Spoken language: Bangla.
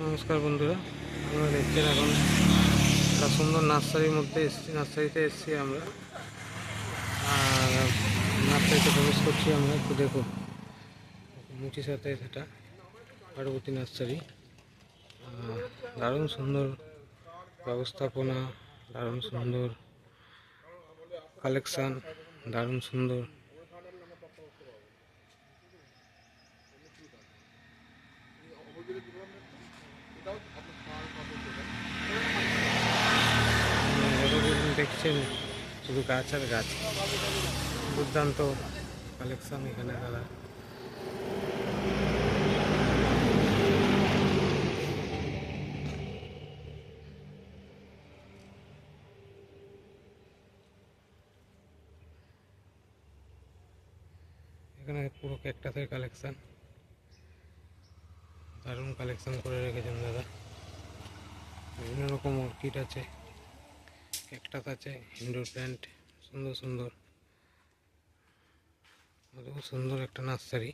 নমস্কার বন্ধুরা, আমরা দেখছেন এখন একটা সুন্দর নার্সারির মধ্যে এসেছি। নার্সারিতে এসেছি আমরা, আর নার্সারিতে প্রবেশ করছি আমরা। একটু দেখুন, মুচির সাথে সেটা পার্বতী নার্সারি। দারুণ সুন্দর ব্যবস্থাপনা, দারুণ সুন্দর কালেকশান, দারুণ সুন্দর। দেখছেন শুধু গাছ আর গাছ, দুর্দান্ত কালেকশন এখানে দাদা। এখানে পুরো ক্যাকটাসের কালেকশন, দারুণ কালেকশন করে রেখেছেন দাদা। বিভিন্ন রকম অর্কিড আছে, ক্যাকটাস আছে, ইনডোর প্ল্যান্ট, সুন্দর সুন্দর, খুব সুন্দর একটা নার্সারি।